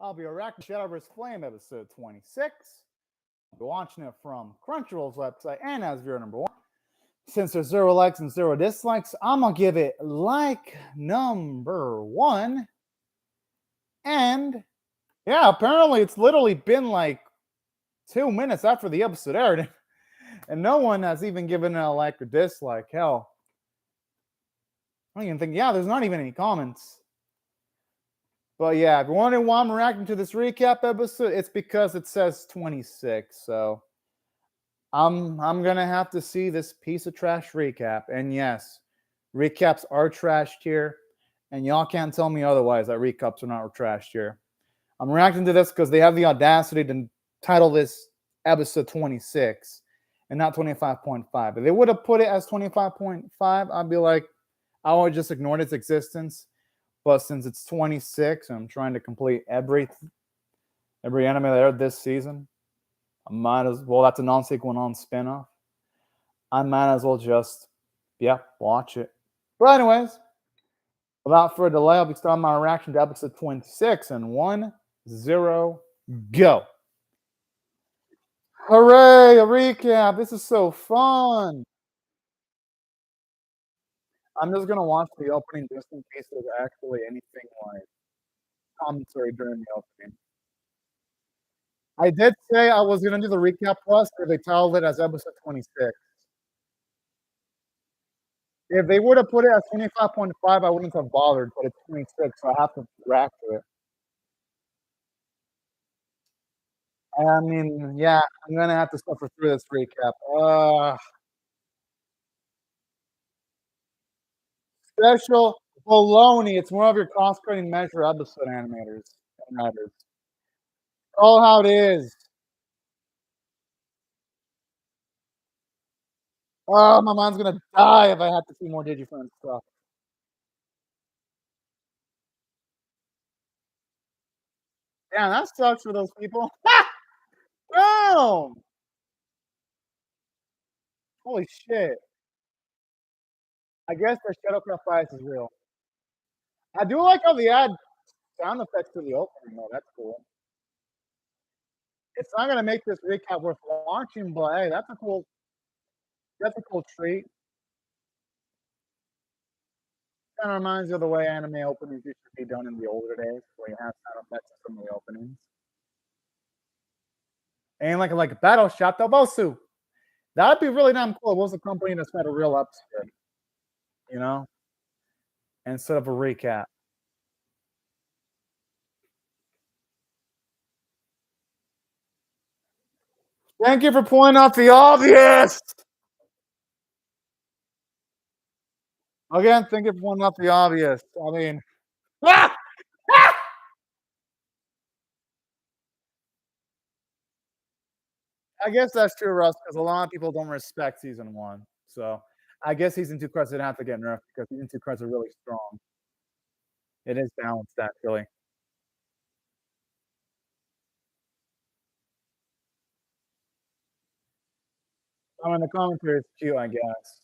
I'll be reacting to Shadowverse Flame episode 26. I'll be watching it from Crunchyroll's website and as viewer number 1. Since there's 0 likes and 0 dislikes, I'm going to give it like number 1. And yeah, apparently it's literally been like 2 minutes after the episode aired. And no one has even given it a like or dislike. Hell, I don't even think, there's not even any comments. But yeah, if you're wondering why I'm reacting to this recap episode, it's because it says 26. So I'm gonna have to see this piece of trash recap. And yes, recaps are trashed here. And y'all can't tell me otherwise that recaps are not trashed here. I'm reacting to this because they have the audacity to title this episode 26 and not 25.5. If they would have put it as 25.5, I'd be like, I would just ignore its existence. But since it's 26 and I'm trying to complete every anime that aired this season, I might as well, that's a non-sequel, non-spinoff. I might as well just, watch it. But anyways, without further delay, I'll be starting my reaction to episode 26 in 1, 0, go. Hooray, a recap. This is so fun. I'm just going to watch the opening just in case there's actually anything like commentary during the opening. I did say I was going to do the recap plus if they titled it as episode 26. If they would have put it as 25.5, I wouldn't have bothered, but it's 26, so I have to react to it. I mean, I'm going to have to suffer through this recap. Special baloney. It's more of your cost-cutting measure episode animators and writers. Oh, how it is. Oh, my mind's gonna die if I have to see more Digifriend stuff. Damn, that sucks for those people. Boom! Holy shit. I guess the Shadowcraft bias is real. I do like how they add sound effects to the opening, though. That's cool. It's not gonna make this recap worth watching, but hey, that's a cool treat. Kind of reminds you of the way anime openings used to be done in the older days, where you have sound effects in some of the openings. And like Battle Shatobosu. That'd be really damn cool. It was a company that's had a real episode, instead of a recap. Thank you for pointing out the obvious. Again, thank you for pointing out the obvious. I mean, I guess that's true, Russ, because a lot of people don't respect season 1. So I guess season 2 cards didn't have to get nerfed because season 2 cards are really strong. It is balanced, actually. I mean, the commentary is cute, I guess.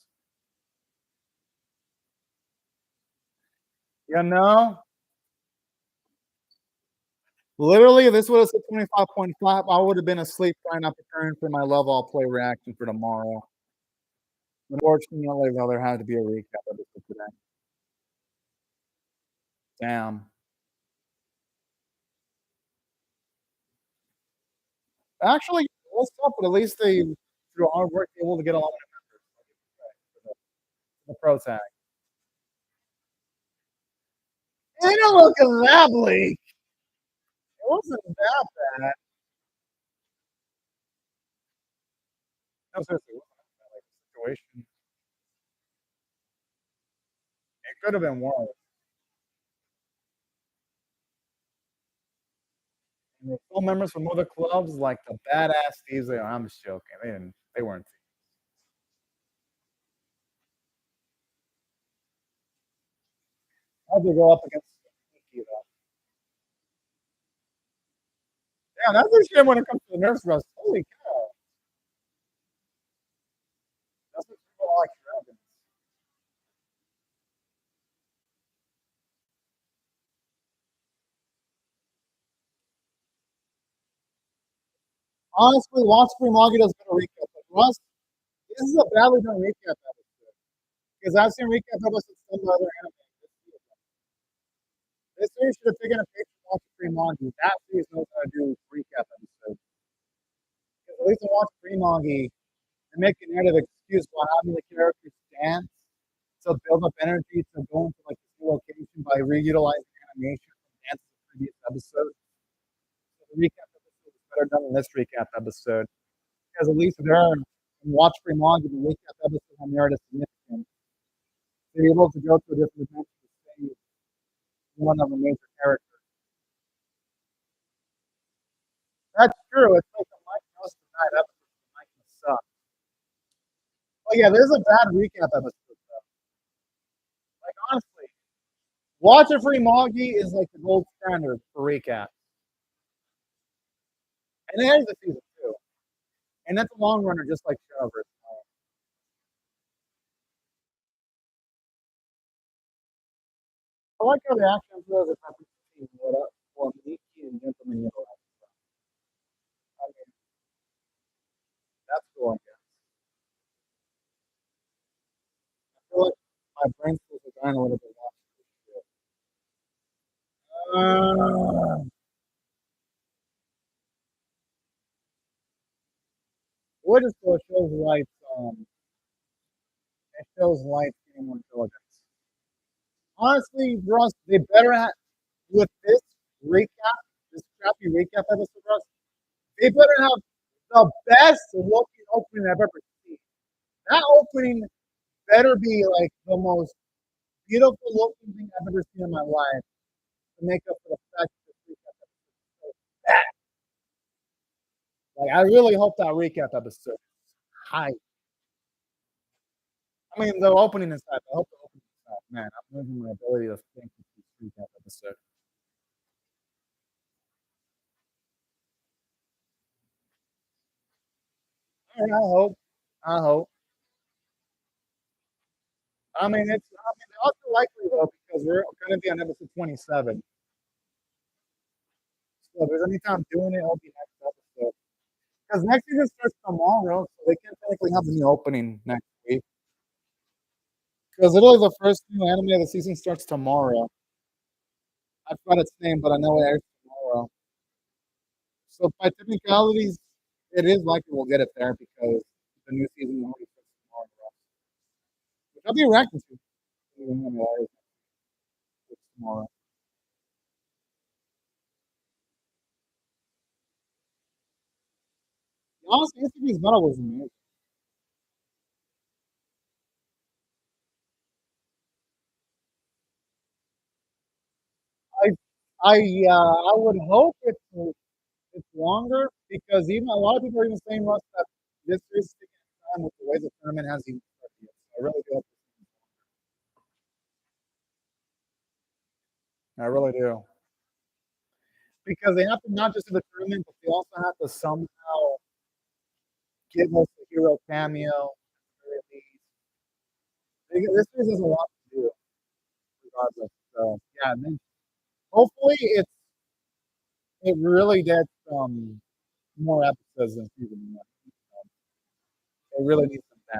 Literally, if this would have said 25.5, I would have been asleep trying not preparing for my Love All Play reaction for tomorrow. Unfortunately, though, there had to be a recap episode today. Damn. Actually, what's up? But at least they, through hard work, able to get a lot of members. The pro tag. It didn't look that bleak. It wasn't that bad. No, seriously, it wasn't that bad, situation. It could have been worse. And the full members from other clubs, like the badass thieves, I'm just joking. They weren't. How'd they go up against Nikki, though? Yeah, that's a shame when it comes to the nerves rust. Holy cow. That's what people like dragons. Honestly, Watch Free Manga does better recap. But Russ, this is a badly done recap episode. Because I've seen recap episodes done by other anime. This series should have taken a page from Watch Free Manga. That series knows how to do recap episodes. Because at least in Watch Free Manga, they make a narrative excuse while having the characters dance to build up energy to go into like this new location by reutilizing animation from dance in the previous episode. So the recap episode is better done than this recap episode. Because at least there in Watch Free Manga, the recap episode have narrative significance. They're able to go to a different dimension to save one of the major characters. That's true. It's like the Mike Most bad episode. Mike must suck. Oh yeah, there's a bad recap episode though. Like honestly, Watch a Free Magi is like the gold standard for recap. And there's the season two. And that's a long runner just like Shadowverse Flame. I like how the action flows are perfect for Miki and Gentleman Yellow. I mean, that's cool, I guess. I feel like my brain cells are dying a little bit watching this shit. What is so it shows lights it shows lights getting more intelligence. Honestly, Russ, they better have with this recap, this crappy recap episode, Russ, they better have the best looking opening I've ever seen. That opening better be like the most beautiful looking thing I've ever seen in my life to make up for the fact that this recap episode is so bad. Like I really hope that recap episode is high. I mean the opening is hype. I hope the opening is hype. Man, I'm losing my ability to think with this recap episode. And I hope. I hope. I mean also likely though because we're gonna be on episode 27. So if there's any time doing it, it'll be next episode. Because next season starts tomorrow, so they can't technically have the new opening next week. Because literally the first new anime of the season starts tomorrow. I forgot its name, but I know it airs tomorrow. So by technicalities, it is likely we'll get it there because the new season already starts tomorrow. Which I'll be reacting to. The anime airs tomorrow. Honestly, Instagram's battle was amazing. I I would hope it's longer because even a lot of people are even saying Russ that this is taking time with the way the tournament has even started. Yet. So I really do hope. I really do because they have to not just do the tournament, but they also have to somehow give us a hero cameo. This series has a lot to do, regardless. So yeah, and then hopefully it really gets more episodes than season one. It really needs some bad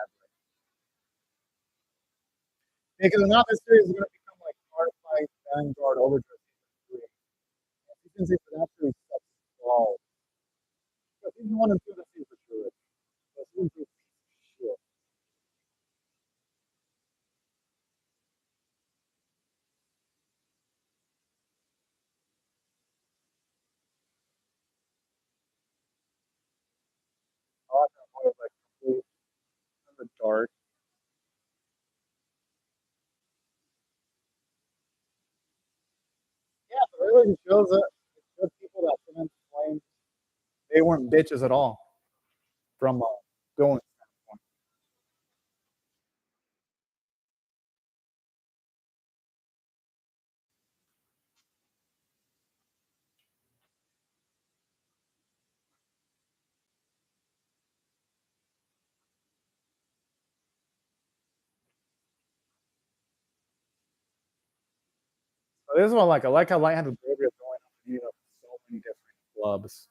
because if not, this series is going to become like Hard Fight, Vanguard, Overdrive season three. Season six is absolutely sucks balls. So season one and two, that's for sure. So season two, shit. I like that one like complete in the dark. Yeah, but it really shows that it shows people that Cement Flame, they weren't bitches at all from going standpoint. So this is what I like how light-handed bravery is going up, you know, so many different clubs.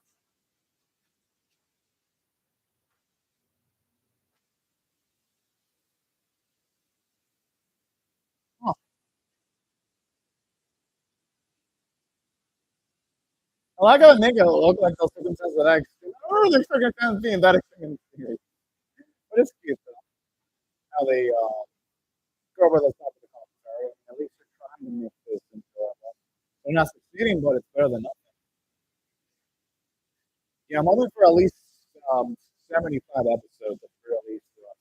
Well, I gotta make it look like those circumstances that I experienced. Or the circumstances being that experienced. But it's cute though. How they go over the top of the commentary. I mean, at least they're trying to make this enjoyable. They're not succeeding, but it's better than nothing. Yeah, I'm hoping for at least 75 episodes of release to us.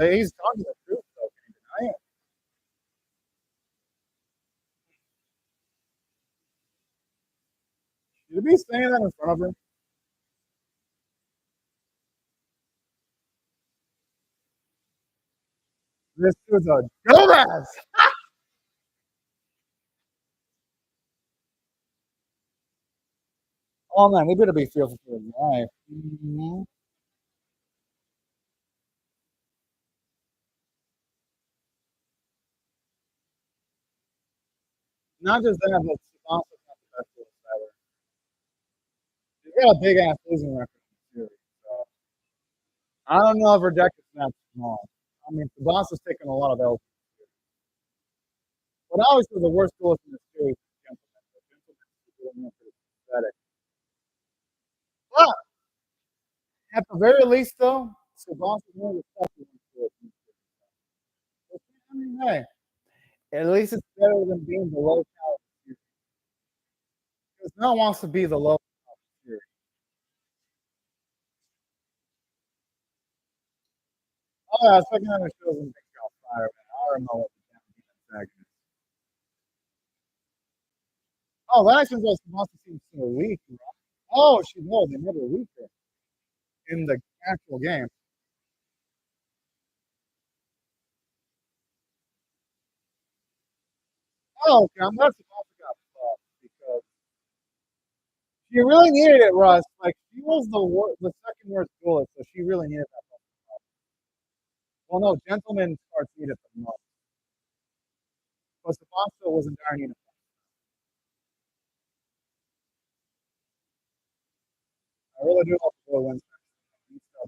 Hey, he's talking the truth though. Can you deny it? Should he be saying that in front of her? This dude's a dumbass. Oh man, he better be fearful for his life. Mm-hmm. Not just that, but also not the best of either. He's got a big ass losing record in the series. So I don't know if her deck is that small. I mean, Tsubasa taking a lot of L's. But obviously, the worst duelist in the series is Gentleman. The Gentleman is really pretty pathetic. But at the very least, though, Tsubasa is more respected in the series. I mean, hey, at least it's better than being the low caliber. Because no one wants to be the low caliber. Oh, yeah, second time it shows in Big Shot Fire, man. I don't know what the damn demon is. Oh, that actually was supposed to seem so weak. Right? Oh, she was. They made her weaker in the actual game. Oh, okay. I'm glad Supposed got fucked because she really needed it, Russ. Like she was the second worst bullet, so she really needed that. Well, no, Gentleman starts needed the most, but Supposed wasn't dire need. I really do hope the boy wins. So,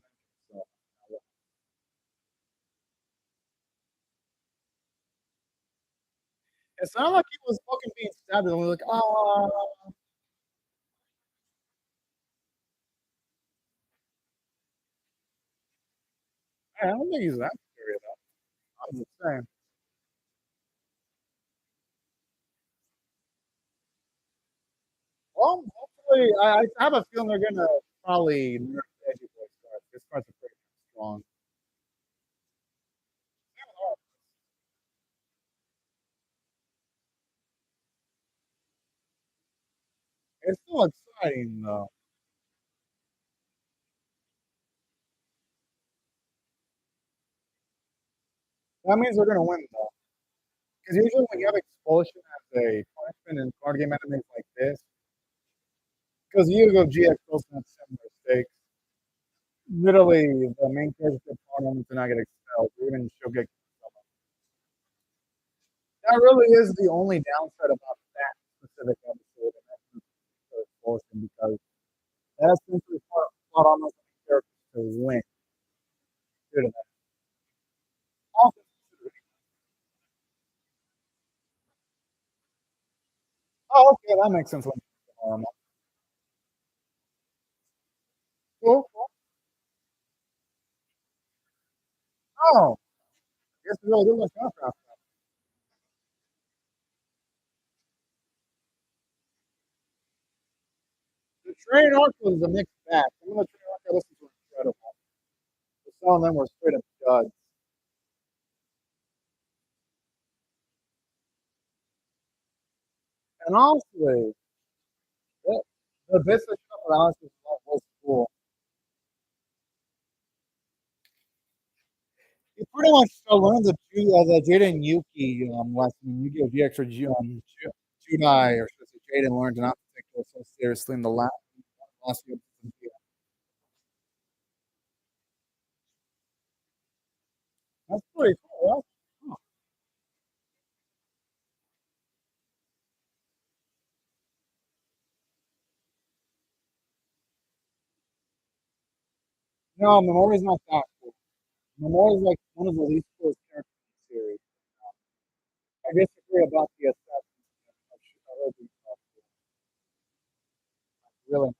it sounded like he was fucking being stabbed, and we were like, oh, I don't think he's that scary though. I'm just saying. Well, hopefully, I have a feeling they're gonna probably nerf the Edgy Boy cards. This cards are pretty strong. It's still exciting though. That means they're gonna win though. Because usually when you have expulsion as a punishment in card game enemies like this, because you go GX also have similar stakes. Literally, the main character opponent to not get expelled, or even she'll get. That really is the only downside about that specific episode, and that's expulsion because that's simply fought on those characters to win. Due to that. Also, oh, okay, that makes sense. Cool. Oh, I guess we really do like Minecraft. The train arc was a mixed bag. Some of the train arc I listened to were incredible. But some of them were straight up duds. And honestly, the, the bits that shut up with Alex was cool. You pretty much learned the Jaden Yuki lesson. You give GX or Judai, or should I say Jaden learned to not to take those so seriously in the last few episodes. That's pretty cool. Huh. No, Memoria's not that cool. Memoria's like one of the least coolest characters in the series. I guess agree about the assessment of really.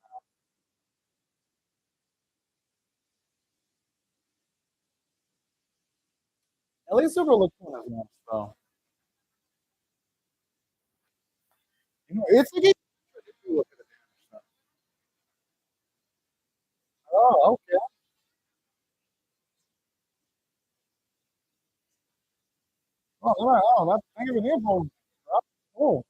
At least overlooked one of them, so. You know, it's a game if you look at the damage stuff. Oh, okay. Oh, all right. Oh, that's thank you for the info. Oh,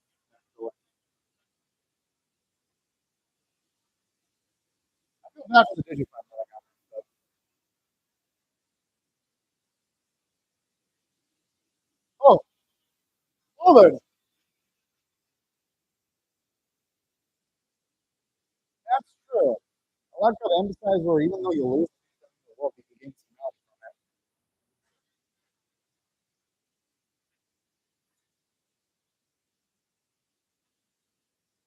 I feel bad for the Digimon that I got. Oh, oh, there. That's true. I like how they emphasize where even though you lose, well, you can gain some knowledge from it.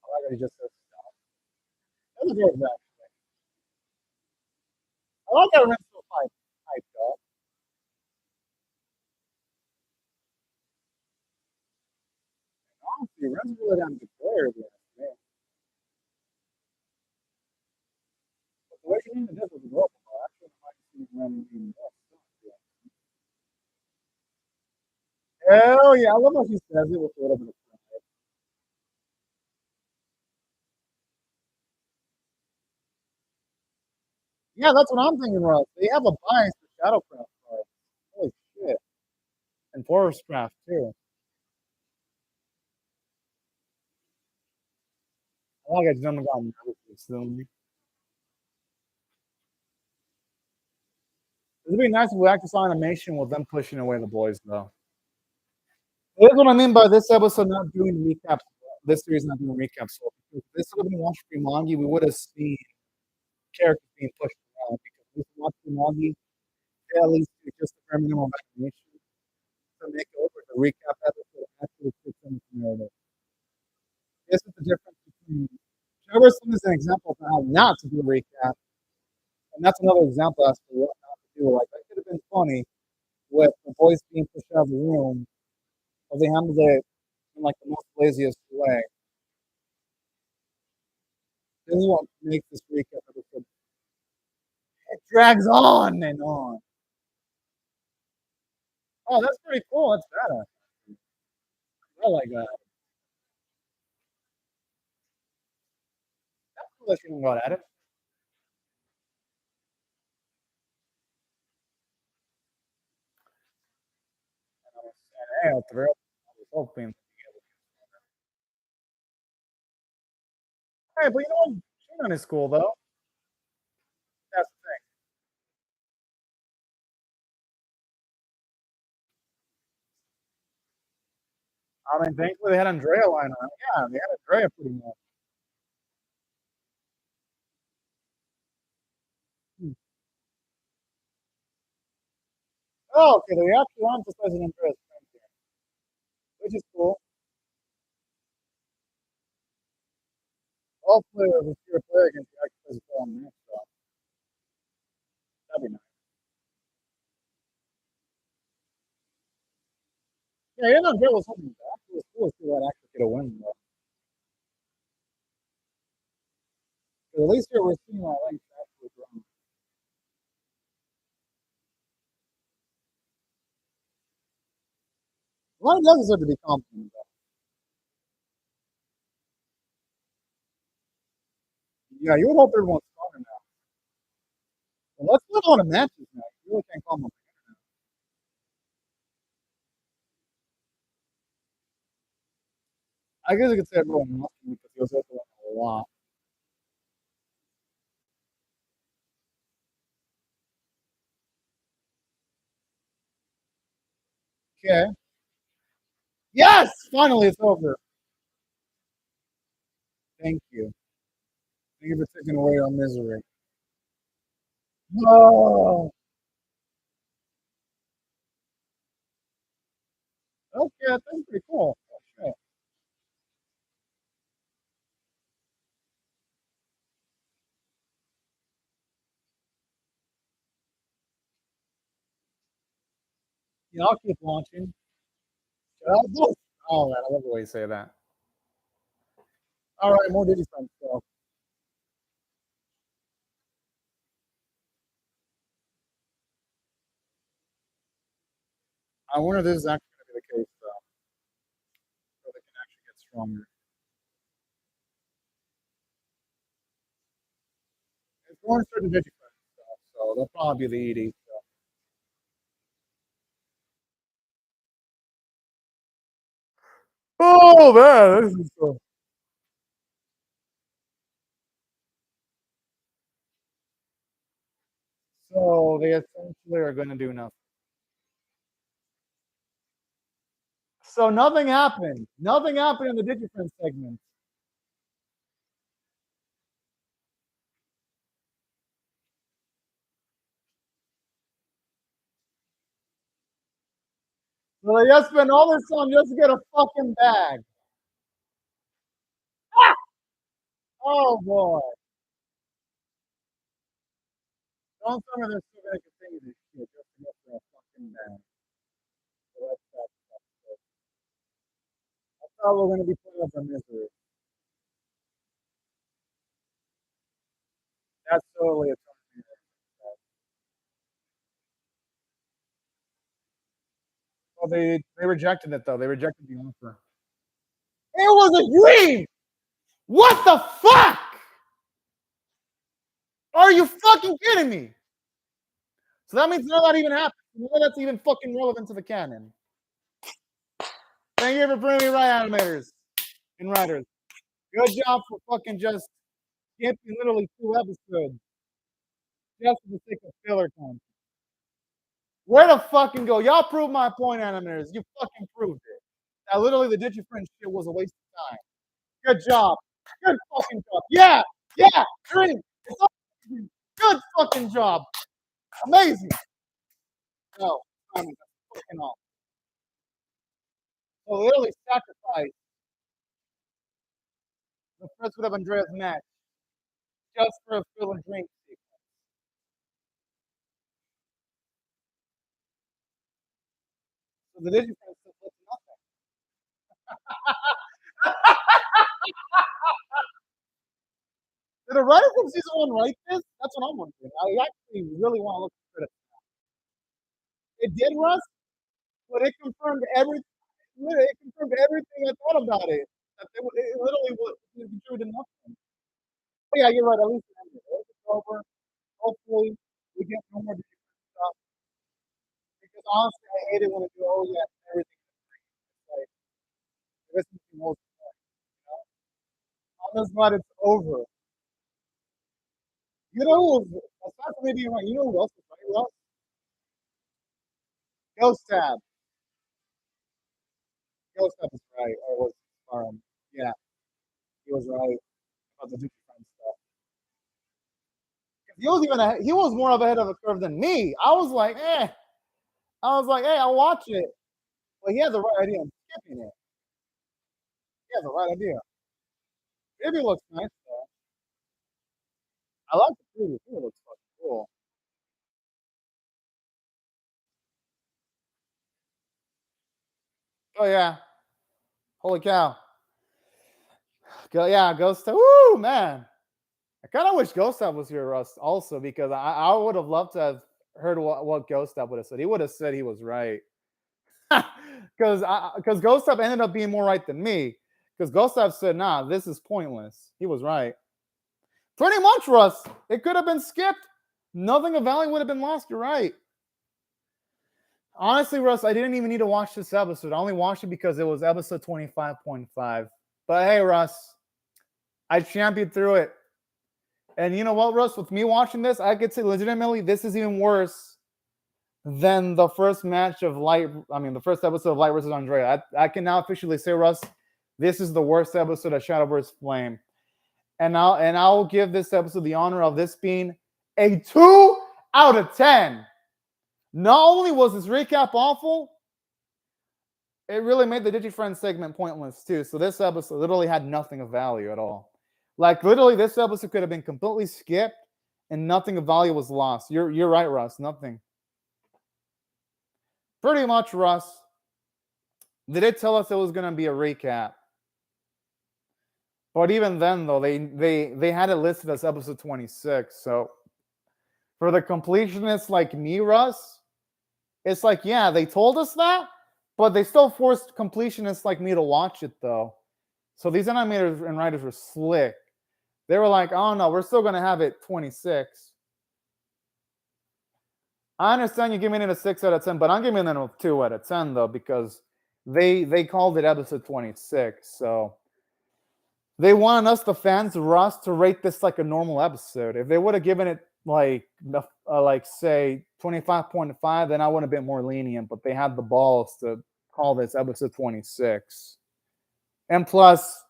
I like how he just says stuff. That's a good that. I like how Ren's so hyped up. Honestly, Ren's really damn good player. Man. But the way she ended this was broken. I actually might see Ren even more. Hell yeah, I love how she says it with a little bit of pride. Yeah, that's what I'm thinking, Russ. They have a bias for Shadowcraft cards. Holy shit. And Forest Craft, too. I like I just haven't gotten nervous recently. It'd be nice if we actually saw animation with them pushing away the boys, though. That's what I mean by this episode not doing recaps. This series not doing recaps. So if this would have been watched Freemangi, we would have seen characters being pushed around because we watched Freemangi, at least just a minimum of animation to make it over the recap episode actually fits in the narrative. This is the difference between Shadowverse Flame is an example of how not to do a recap, and that's another example as to what not to do. Like that could have been funny with the voice being pushed out of the room, but they handled it in like the most laziest way. This is what makes this recap episode. It drags on and on. Oh, that's pretty cool. That's better. I like that. That's cool that you got at it. And hey, I was hoping. Hey, but you know what? Shinran is cool though. That's the thing. I mean, thankfully they had Andrea line on. Yeah, they had Andrea pretty much. Hmm. Oh, okay. They actually are emphasizing Andrea's strength here, which is cool. Hopefully, if you're a player against you, actually plays a full on match. So that'd be nice. Yeah, even Andrea was holding back. It was cool to see that actually get a win though. 'Cause at least here we're seeing our length actually grow. A lot of does deserve to be complimented though. Yeah, you would hope everyone's stronger now. Well, let's move on to matches now. You really can't call them. I guess I could say everyone wants to because he was also a lot. Okay. Yes! Finally, it's over. Thank you. Thank you for taking away our misery. Oh, okay, that's pretty cool. Oh, shit. Yeah, I'll keep launching. Oh man, I love the way you say that. All right, more Digifriend stuff. I wonder if this is actually going to be the case though, so they can actually get stronger. It's going to certain Digifriend stuff, so they'll probably be the ED stuff. Oh man, this is so. So they essentially are going to do nothing. So nothing happened. Nothing happened in the Digifriend segment. So they just spent all this time just to get a fucking bag. Ah! Oh boy. Don't tell me they're still going to continue this shit just to get for a fucking bag. So that's how we're going to be put up in misery. That's totally a Terminator. Well, they rejected it though. They rejected the offer. It was a dream. What the fuck? Are you fucking kidding me? So that means none of that even happened. None of that's even fucking relevant to the canon. Thank you for bringing me right, animators and writers. Good job for fucking just skipping literally 2 episodes just for the sake of filler content. Where to fucking go? Y'all proved my point, animators. You fucking proved it. That literally the Digifriend shit was a waste of time. Good job. Good fucking job. Yeah, yeah, dream. It's all dream. Good fucking job. Amazing. No, I mean, that's fucking awesome. So literally sacrifice the first with Andrea's match just for a filler dream sequence. So the Digifriend stuff looks nothing. Did the writer from season one write this? That's what I'm wondering. I actually really want to look at it. It did, Russ, but it confirmed everything. It confirmed everything I thought about it. That it literally was contributed nothing. But yeah, you're right. At least it ended. It's over. Hopefully, we get no more different stuff. Because honestly, I hate it when it do. Oh yeah, everything is free. It's like this is the most. You know, I'm just glad it's over. You know who was aside from maybe right? You know who else was right? Russ? Ghost Tab. Ghost Tab was right, or was yeah, he was right about the different stuff. He was even he was more of ahead of the curve than me. I was like, eh. I was like, hey, I'll watch it. But he had the right idea. I'm skipping it. He has the right idea. Maybe it looks nice though. I like the preview. It looks fucking cool. Oh yeah. Holy cow. Go yeah, Ghost Tab. Woo man. I kind of wish Ghost Tab was here, Russ, also, because I would have loved to have heard what Ghost Tab would have said. He would have said he was right. Because Ghost Tab ended up being more right than me. Because Ghost Tab said, nah, this is pointless. He was right. Pretty much, Russ. It could have been skipped. Nothing of value would have been lost. You're right. Honestly, Russ, I didn't even need to watch this episode. I only watched it because it was episode 25.5. But hey, Russ, I championed through it. And you know what, Russ? With me watching this, I could say legitimately this is even worse than the first match of Light. I mean, the first episode of Light versus Andrea. I can now officially say, Russ, this is the worst episode of Shadowverse Flame. And I'll give this episode the honor of this being a 2 out of 10. Not only was this recap awful, it really made the DigiFriends segment pointless too. So this episode literally had nothing of value at all. Like literally, this episode could have been completely skipped, and nothing of value was lost. You're right, Russ. Nothing. Pretty much, Russ. They did tell us it was going to be a recap. But even then, though, they had it listed as episode 26. So for the completionists like me, Russ, it's like, yeah, they told us that, but they still forced completionists like me to watch it, though. So these animators and writers were slick. They were like, oh, no, we're still going to have it 26. I understand you're giving it a 6 out of 10, but I'm giving it a 2 out of 10, though, because they called it episode 26. So they wanted us, the fans, Russ, to rate this like a normal episode. If they would have given it like say 25.5, then I would have been more lenient. But they had the balls to call this episode 26. And plus,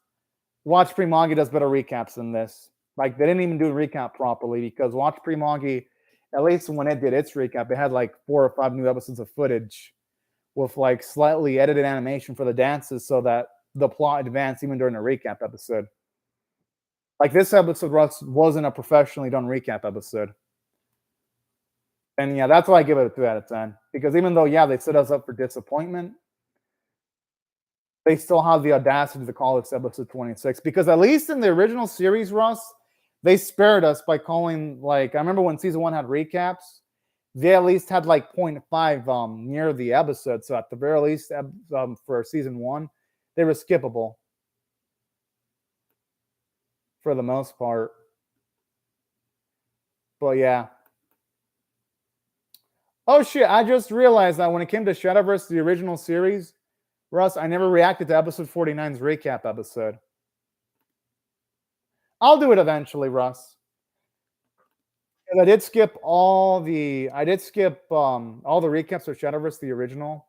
Watch Premagi does better recaps than this. Like, they didn't even do a recap properly, because Watch Premagi, at least when it did its recap, it had like 4 or 5 new episodes of footage with like slightly edited animation for the dances so that the plot advanced even during a recap episode. Like, this episode, Russ, wasn't a professionally done recap episode. And yeah, that's why I give it a 2 out of 10. Because even though, yeah, they set us up for disappointment, they still have the audacity to call this episode 26. Because at least in the original series, Russ, they spared us by calling, like, I remember when season 1 had recaps, they at least had like 0.5 near the episode. So at the very least, for season 1, they were skippable for the most part. But yeah. Oh shit, I just realized that when it came to Shadowverse, the original series, Russ, I never reacted to episode 49's recap episode. I'll do it eventually, Russ. And I did skip all the recaps of Shadowverse, the original.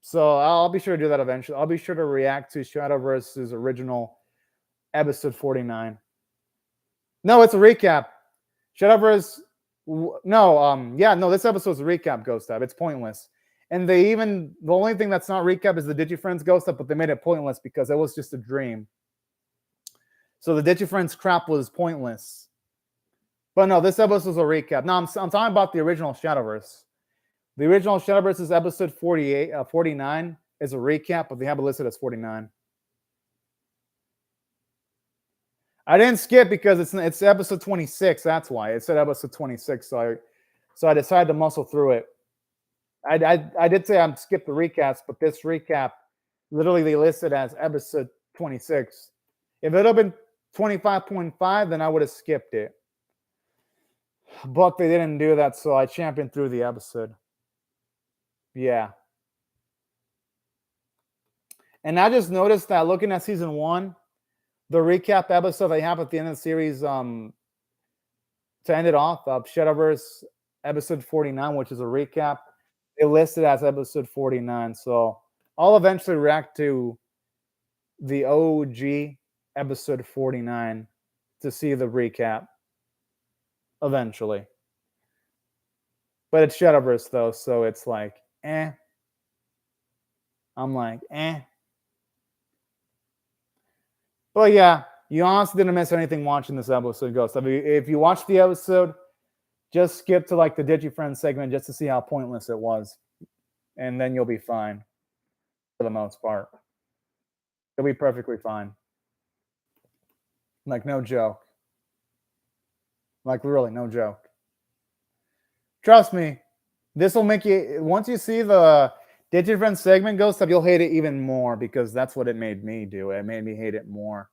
So I'll be sure to do that eventually. I'll be sure to react to Shadowverse's original episode 49. No, it's a recap. Shadowverse. No, this episode's a recap, Ghost Tab. It's pointless. And the only thing that's not recap is the DigiFriends Ghost Tab, but they made it pointless because it was just a dream. So the DigiFriends crap was pointless. But no, this episode's a recap. No, I'm talking about the original Shadowverse. The original Shadowverse is episode 49 is a recap, but they have it listed as 49. I didn't skip because it's episode 26. That's why it said episode 26. So I decided to muscle through it. I did say I'm skip the recaps, but this recap literally they listed as episode 26. If it would have been 25.5, then I would have skipped it. But they didn't do that, so I championed through the episode. Yeah. And I just noticed that looking at season 1, the recap episode they have at the end of the series to end it off, Shadowverse episode 49, which is a recap, they listed as episode 49. So I'll eventually react to the OG episode 49 to see the recap eventually. But it's Shadowverse, though, so it's like, eh. I'm like, eh. But yeah, you honestly didn't miss anything watching this episode, Ghost. I mean, if you watch the episode, just skip to like the DigiFriends segment just to see how pointless it was. And then you'll be fine for the most part. You'll be perfectly fine. Like, no joke. Like, really, no joke. Trust me, this will make you, once you see the DigiFriends segment, Ghost Up, you'll hate it even more because that's what it made me do. It made me hate it more.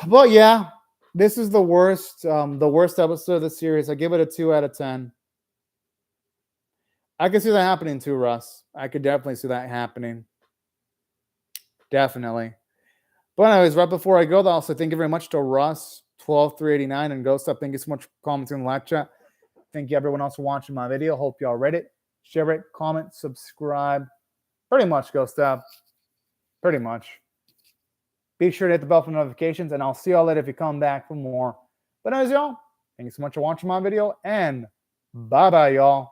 But yeah, this is the worst episode of the series. I give it a 2 out of 10. I could see that happening too, Russ. I could definitely see that happening. Definitely. But anyways, right before I go, though, also thank you very much to Russ, 12389, and Ghost Up. Thank you so much for commenting in the live chat. Thank you everyone else for watching my video. Hope y'all read it. Share it, comment, subscribe. Pretty much, Ghost Up. Pretty much. Be sure to hit the bell for notifications, and I'll see y'all later if you come back for more. But anyways, y'all, thank you so much for watching my video, and bye-bye, y'all.